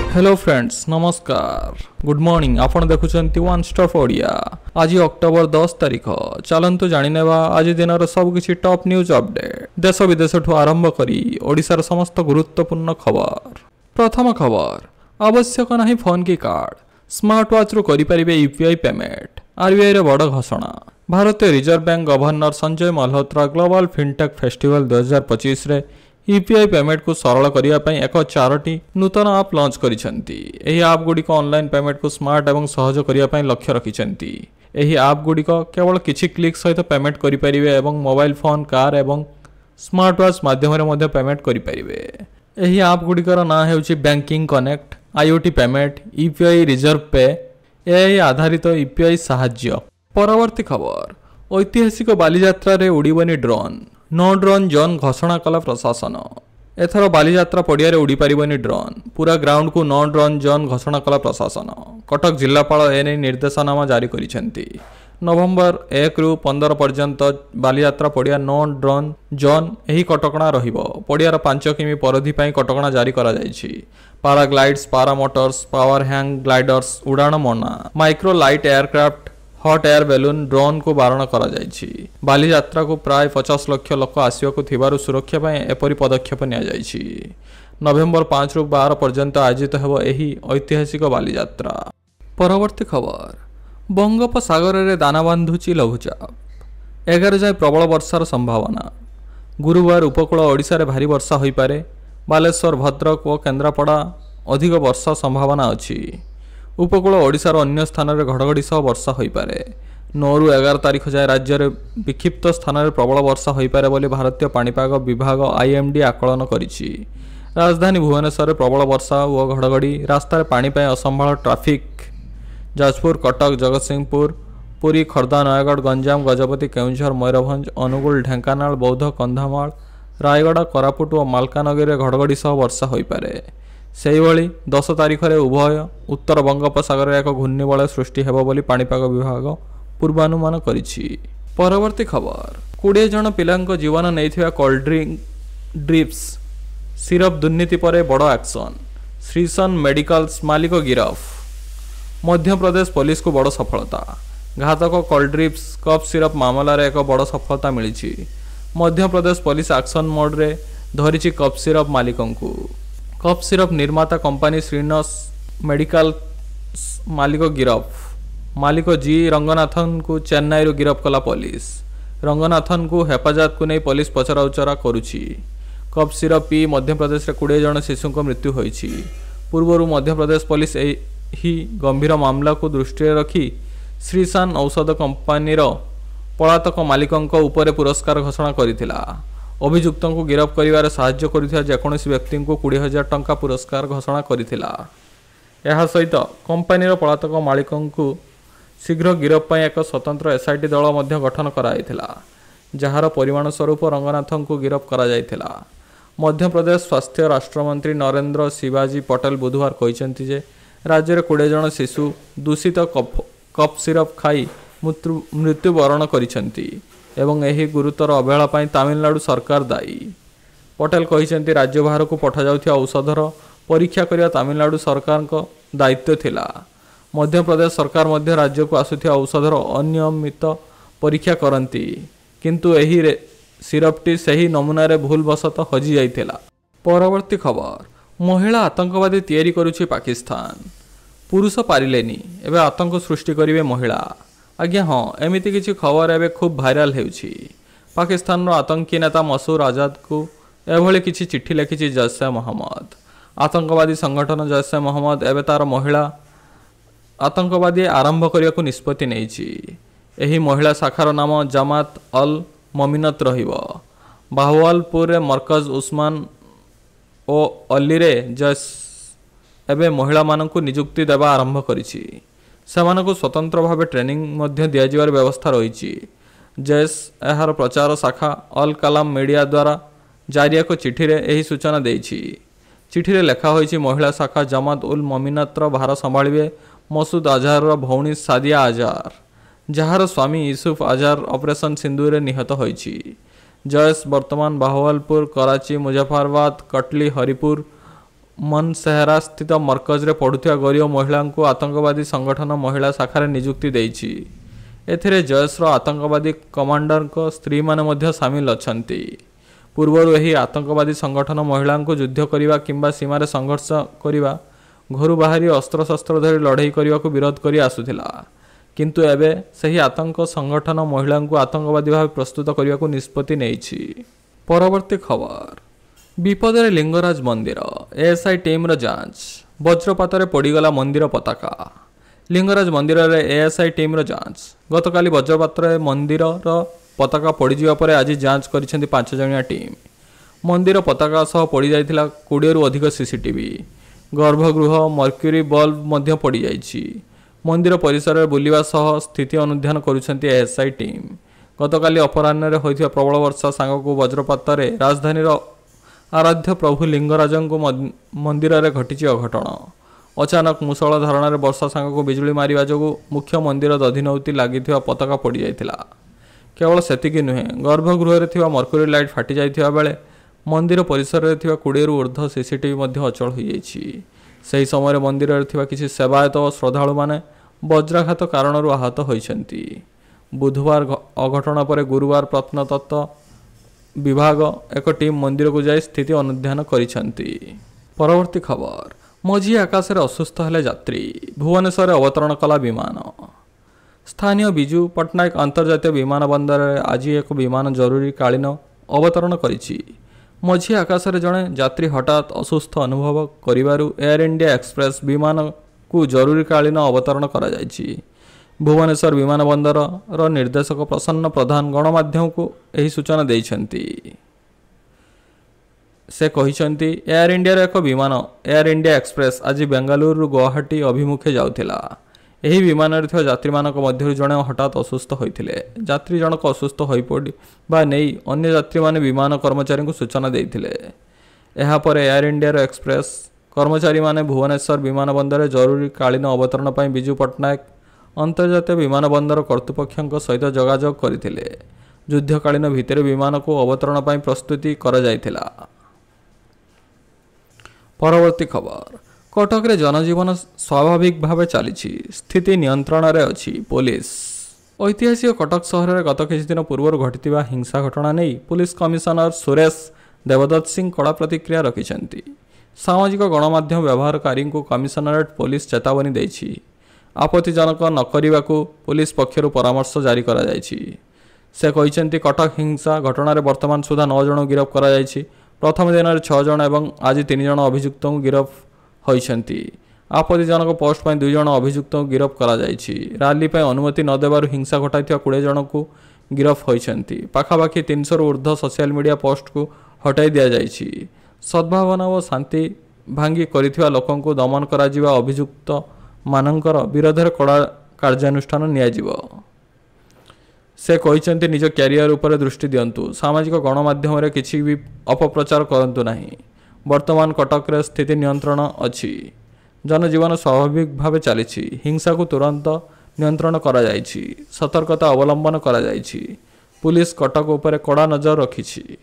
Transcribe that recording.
Hello friends नमस्कार good morning आपण देखुचंती one stop Odia. आज अक्टोबर 10 तारिख चलंतु जानिनेबा आज दिनर सब किछि टॉप न्यूज अपडेट देश विदेश ठु आरंभ करी ओडिसार समस्त गुरुत्वपूर्ण खबर। प्रथम खबर आवश्यक नहीं फोन की कार्ड स्मार्ट वॉच रु करि परिबे यूपीआई पेमेंट। आरबीआई रे बड़ घोषणा। भारतीय reserve bank governor Sanjay Malhotra global fintech festival 2025 रे यूपीआई पेमेंट को सरल करने एक 4टी नूतन आप लॉन्च करिसेंती। एही आप गुड़िक ऑनलाइन पेमेंट को स्मार्ट एवं सहज करने लक्ष्य रखिसेंती। एही आप गुड़िक केवल किछि क्लिक सहित पेमेंट करि परिबे एवं मोबाइल फोन कार एवं स्मार्ट वॉच माध्यम पेमेंट करि परिबे। एही आप गुड़िकर ना हेउछि banking connect, IoT payment, UPI reserve pay, AI आधारित यूपीआई साहाय्य। परवर्ती खबर ऐतिहासिक बालीयात्रा रे उड़ीबनी ड्रोन। नो ड्रोन जोन घोषणा कला प्रशासन। एथर बालीयात्रा पड़िया उड़ी पारिबनी ड्रोन। पूरा ग्राउंड को नो ड्रोन जोन घोषणा कला प्रशासन। कटक जिलापाल एने निर्देशनामा जारी करिसेंती। नवंबर 1 रु 15 पर्यंत बालीयात्रा पड़िया नो ड्रोन जोन एही कटकणा रहिबो। पड़ियार 5 किमी परिधि पई कटकणा जारी करा जायछि। पाराग्लाइड्स, पारामोटर्स, पावर हैंग ग्लाइडर्स उड़ाण मना। Micro light aircraft, hot air balloon, drone को बारण करा जायछि। बालीयात्रा को प्राय 50 लाख लोक आसियाकु थिबारु सुरक्षा पय एपरि पदक्षेप निया जायछि। नवेम्बर 5 रु 12 पर्यंत आयोजित हेबो एही ऐतिहासिक बालीयात्रा। परवर्ती खबर बंगोपसागर रे दाना बांधुची लघुचाप। 11 जाय प्रबल वर्षार संभावना। गुरुवार उपकूल ओडिशा रे भारी वर्षा होई पारे। बालेश्वर, भद्रक और केन्द्रापड़ा अधिक वर्षा संभावना अछि। उपकूल ओडिशार अन्य स्थान में घड़घड़ी सह वर्षा हो पारे। 9 रु 11 तारिख जाए राज्य में विक्षिप्त स्थान में प्रबल वर्षा हो पारे बोली भारतीय पाणीपाग विभाग आईएमडी आकलन करिछि। राजधानी भुवनेश्वर प्रबल वर्षा और घड़घड़ी, रास्तार पानी पाए असंभाल ट्राफिक। जाजपुर, कटक, जगतसिंहपुर, पुरी, खर्दा, नयगढ़, गंजाम, गजपति, केउझर, मयूरभंज, अनुगुल, ढेंकानाल, बौद्ध, कंधामाल, रायगढ़, कोरापुट और मालकानगिरी घड़घड़ी सह वर्षा हो पारे। सेहिभଳି 10 तारिख रे उभय उत्तर बंगोपसागर एक घूर्णिबलय सृष्टि हेबो बोली पाणीपाग विभाग पूर्वानुमान करिछि। परवर्ती खबर 20 जन पिलांको जीवन नैथिबा कोल्ड ड्रिप्स सिरप दुर्नीति पर बड़ एक्शन। श्रीसन मेडिकल्स मालिक गिरफ। मध्य प्रदेश पुलिस को बड़ सफलता। घातक कोल्ड ड्रिप्स कफ सिरप मामला रे एक बड़ सफलता मिलिछि। Madhya Pradesh police action mode रे धरिछि कफ सिरप मालिकंकु। कफ सिरप निर्माता कंपनी श्रीनस मेडिकल मालिक गिरफ। मालिक जी रंगनाथन को चेन्नई रू गिरफ कला पुलिस। रंगनाथन को हेफाजत को नहीं पुलिस पचरा उचरा करुछि। Cough syrup P Madhya Pradesh 20 जन शिशु को मृत्यु होइछि। पूर्व मध्य प्रदेश पुलिस ही गंभीर मामला को दृष्टि रखी श्रीसान औषध कंपनी पलातक मालिकंक उपरे पुरस्कार घोषणा करिथिला। अभियुक्त को गिरफ करिवारे साहाय्य करिथिया जेकोसी व्यक्ति को 20,000 टंका पुरस्कार घोषणा करिथिला। एहा सहित कंपनीर पलातक मालिकंकु शीघ्र गिरफ पई एक स्वतंत्र एसआईटी दल मध्य गठन कराइथिला, जहार परिमाण स्वरूप रंगनाथन को गिरफ करा जाइथिला। मध्य प्रदेश स्वास्थ्य राष्ट्रमंत्री नरेंद्र शिवाजी पटेल बुधवार कहिसेंति जे राज्य में 20 जन शिशु दूषित कफ सिरप खाई मृत्युवरण करिसेंति एवं एही गुरुतर अवहेला पाई तमिलनाडु सरकार दायी। पटेल कहिसेंति राज्य बाहर को पठा जाउथिया औषधर परीक्षा करिया तमिलनाडु सरकार को दायित्व थिला। मध्य प्रदेश सरकार मध्य राज्य को आसुथिया औषधर अनियमित परीक्षा करंती, किंतु एही सिरपटी सही नमूना रे भूलवशत हजि जाइथिला। परवर्ती खबर महिला आतंकवादी तैयारी करुछि पाकिस्तान। पुरुष पारिलेनी एबे आतंक सृष्टि करिवे महिला। आज्ञा हाँ, एमिति किछि खबर एबे खूब भाइराल हेउछि। पाकिस्तान रो आतंकी नेता मसूद आजाद को एभଳି किछि चिट्ठी लिखिछि जैश मोहम्मद। आतंकवादी संगठन जैश मोहम्मद एबे तार महिला आतंकवादी आरंभ करिया को निष्पत्ति नेछि। एही महिला शाखार नाम जमात अल ममिनत रहिबो। बाहुवालपुर रे मरकज उस्मान ओ अली रे जैश एबे महिला मानकु नियुक्ति देबा आरंभ करिछि। सेमानकु स्वतंत्र भाव ट्रेनिंग मध्य दिया जिवार व्यवस्था रही। जैश एहार प्रचार शाखा अल कलाम मीडिया द्वारा जारी एक चिठी रे एही सूचना देइछि। चिठी रे लेखा होइछि महिला शाखा जमात उल ममिनतर भार संभाळिबे मसूद अजहर भौणी सादिया अजहर, जहार स्वामी यूसुफ अजहर ऑपरेशन सिंधु रे निहत होइछि। जैश वर्तमान बाहुवालपुर, कराची, मुजफ्फराबाद, कटली, हरिपुर मनसेहरा स्थित मरकजरे पढ़ुଥିବା गरीब महिला को आतंकवादी संगठन महिला शाखा नियुक्ति देइछि। एथिरे जयसर आतंकवादी कमांडर को स्त्री माने मध्य सामिल अछंती। पूर्वरु एही आतंकवादी संगठन महिला को युद्ध करिवा किंबा सीमारे संघर्ष करिवा घर बाहरी अस्त्रशस्त्र धरी लड़ाई करने को विरोध करी आसुथिला, किंतु एबे सही आतंक संगठन महिला को आतंकवादी भाव प्रस्तुत करने को निष्पत्ति नेइछि। परवर्ती खबर विपदरे लिंगराज मंदिर एएसआई टीम जांच वज्रपात पड़गला मंदिर पताका। लिंगराज मंदिर रे एएसआई टीम जांच गतकाली वज्रपात मंदिर पताका पड़जा पर आज जांच कर 5 जणिया टीम। मंदिर पताका सह पड़ जाइथिला 20 रु अधिक सीसीटीवी, गर्भगृह मर्क्यूरी बल्ब मध्य पड़ जाइछि। मंदिर परिसर में बुलिबा सह स्थिति अनुध्यान करुछंती एएसआई टीम। गतकाली अपराह्न होइथिबा प्रबल वर्षा सांगकु वज्रपात राजधानी आराध्य प्रभु लिंगराज मंदिर में घटी अघटन। अचानक मुसळ धारण वर्षा सांगकु बिजुली मारिबा जोगु मुख्य मंदिर दधिनौती लागिथिबा पताका पड़ जाइथिला। केवल सेतिकी नुहे, गर्भगृह थिबा मर्क्यूरी लाइट फाटी जाइथिबा बेले मंदिर परिसर में 20 रु ऊर्ध्व सीसीटीवी अचल हो जाइछि। सही समय मंदिर में थिबा किछि सेवायत और श्रद्धालु माने वज्राघात कारण आहत होइछंती। बुधवार अघटन पर गुरुवार प्रत्नतत्व विभाग एक टीम मंदिर को जाई स्थिति अनुध्यान करिछंती। परवर्ती खबर मझी आकाश में असुस्थ हेले यात्री, भुवनेश्वर अवतरण कला विमान। स्थानीय बिजू पट्टनायक अंतर्जातीय विमान बंदर आज एक विमान जरूरी कालीन अवतरण करिछि। मझी आकाश में जड़े यात्री हठात असुस्थ अनुभव करिबारु एयर इंडिया एक्सप्रेस विमान को जरूरीकालीन अवतरण करा जायछि। भुवनेश्वर विमान बंदर निर्देशक प्रसन्न प्रधान गणमाध्यम को यही सूचना देइछंती। से कहिछंती एयर इंडिया एक विमान एयर इंडिया एक्सप्रेस आज बेंगालुरु गुवाहाटी अभिमुखे जाउथिला। एही विमान रे थिबा यात्री मानक मध्यरु जणे हठात असुस्थ होइथिले। यात्री जनक असुस्थ होई पड़ी बा नेई अन्य यात्री माने विमान कर्मचारी को सूचना देइथिले। एहा पर एयर इंडिया रो एक्सप्रेस कर्मचारी माने भुवनेश्वर विमान बंदर जरूरी कालीन अवतरण पई बिजू पट्टनायक अंतर्जातीय विमान बंदर कर्तृपक्षों सहित जोगाजोग करथिले। युद्धकालीन भितर विमान को अवतरण पई प्रस्तुति करा जायथिला। परवर्ती खबर कटक रे जनजीवन स्वाभाविक भाव चली स्थिति नियंत्रण रे अछि पुलिस। ऐतिहासिक कटक सहर में गत किछि दिन पूर्व घटिथिबा हिंसा घटना नहीं पुलिस कमिशनर सुरेश देवदत्त सिंह कड़ा प्रतिक्रिया रखिछंती। सामाजिक गणमाध्यम व्यवहारकारी को कमिशनरेट पुलिस चेतावनी देछि। आपत्तिजनक न करने पुलिस पक्षर परामर्श जारी करा जायछि। से कहिछंती कटक हिंसा घटना रे वर्तमान सुधा 9 जन गिरफ करा जायछि। प्रथम दिन में 6 जन एवं आज 3 जन अभियुक्त गिरफ होइछंती। आपत्तिजनक पोस्ट पर 2 जन अभियुक्त गिरफ करा जायछि। रैली पर अनुमति न देबारु हिंसा घटाइथिबा 20 जन को गिरफ होइछंती। पाखापाखि 300 रु ऊर्ध्व सोशल मीडिया पोस्ट को हटाई दिया जायछि। सद्भावना और शांति भांगी करिथिबा लोकन को दमन करा जिबा अभियुक्त मानकर विरोध में कड़ा कार्यानुष्ठान नियाजिब। से कहिछंती निज कैरियर उपर दृष्टि दियंतु, सामाजिक गणमाध्यम रे किछि भी अपप्रचार करंतु नाही। वर्तमान कटक रे स्थिति नियंत्रण अछि। जनजीवन स्वाभाविक भाव चली हिंसा को तुरंत नियंत्रण करा जायछि। सतर्कता अवलंबन करा जायछि। पुलिस कटक उपर कड़ा नजर रखिछि।